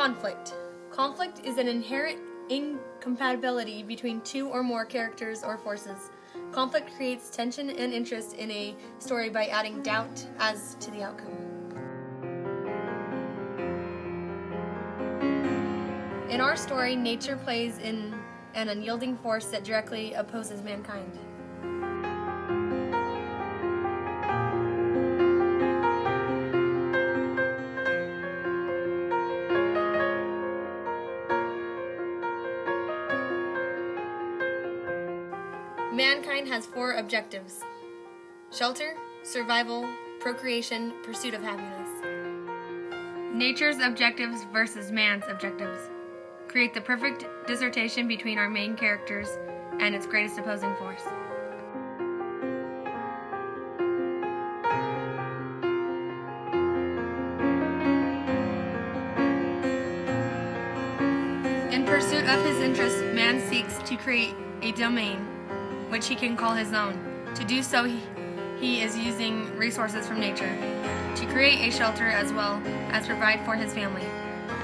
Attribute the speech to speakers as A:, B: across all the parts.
A: Conflict. Conflict is an inherent incompatibility between two or more characters or forces. Conflict creates tension and interest in a story by adding doubt as to the outcome. In our story, nature plays in an unyielding force that directly opposes mankind. Mankind has 4 objectives: shelter, survival, procreation, pursuit of happiness. Nature's objectives versus man's objectives create the perfect dissertation between our main characters and its greatest opposing force. In pursuit of his interests, man seeks to create a domain which he can call his own. To do so, he is using resources from nature to create a shelter as well as provide for his family.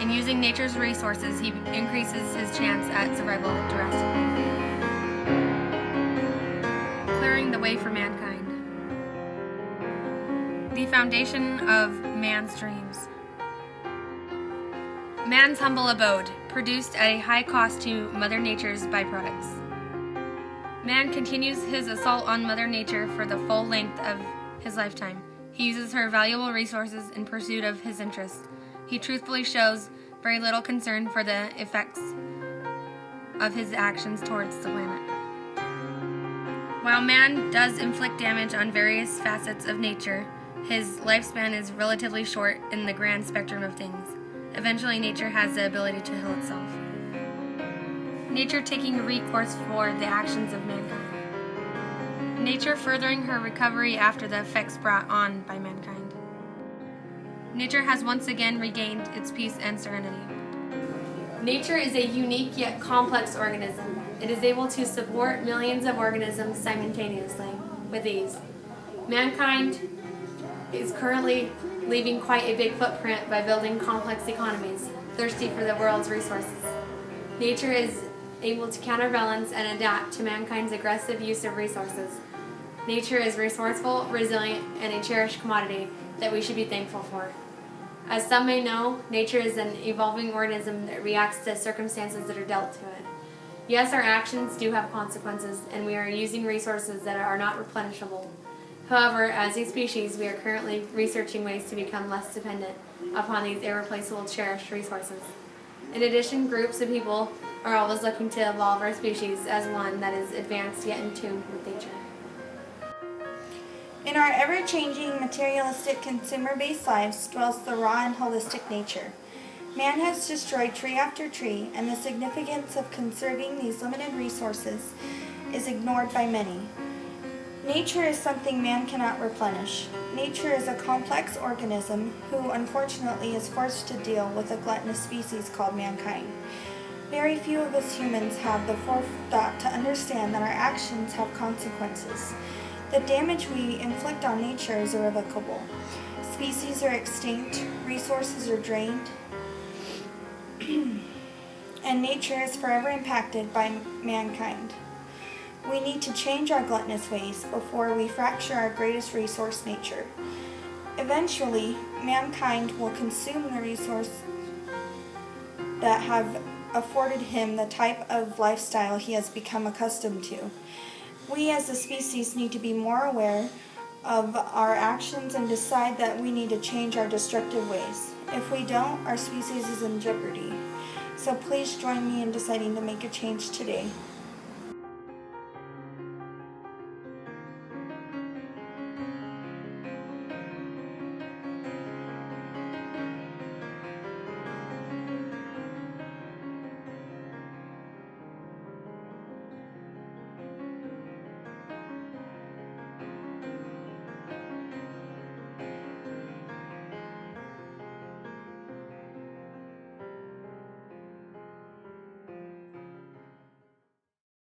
A: In using nature's resources, he increases his chance at survival drastically, clearing the way for mankind. The foundation of man's dreams. Man's humble abode, produced at a high cost to Mother Nature's byproducts. Man continues his assault on Mother Nature for the full length of his lifetime. He uses her valuable resources in pursuit of his interests. He truthfully shows very little concern for the effects of his actions towards the planet. While man does inflict damage on various facets of nature, his lifespan is relatively short in the grand spectrum of things. Eventually, nature has the ability to heal itself. Nature taking recourse for the actions of mankind. Nature furthering her recovery after the effects brought on by mankind. Nature has once again regained its peace and serenity. Nature is a unique yet complex organism. It is able to support millions of organisms simultaneously with ease. Mankind is currently leaving quite a big footprint by building complex economies, thirsty for the world's resources. Nature is able to counterbalance and adapt to mankind's aggressive use of resources. Nature is resourceful, resilient, and a cherished commodity that we should be thankful for. As some may know, nature is an evolving organism that reacts to circumstances that are dealt to it. Yes, our actions do have consequences, and we are using resources that are not replenishable. However, as a species, we are currently researching ways to become less dependent upon these irreplaceable, cherished resources. In addition, groups of people are always looking to evolve our species as one that is advanced yet in tune with nature.
B: In our ever-changing, materialistic, consumer-based lives dwells the raw and holistic nature. Man has destroyed tree after tree, and the significance of conserving these limited resources is ignored by many. Nature is something man cannot replenish. Nature is a complex organism who, unfortunately, is forced to deal with a gluttonous species called mankind. Very few of us humans have the forethought to understand that our actions have consequences. The damage we inflict on nature is irrevocable. Species are extinct, resources are drained, and nature is forever impacted by mankind. We need to change our gluttonous ways before we fracture our greatest resource, nature. Eventually, mankind will consume the resource that have afforded him the type of lifestyle he has become accustomed to. We as a species need to be more aware of our actions and decide that we need to change our destructive ways. If we don't, our species is in jeopardy. So please join me in deciding to make a change today.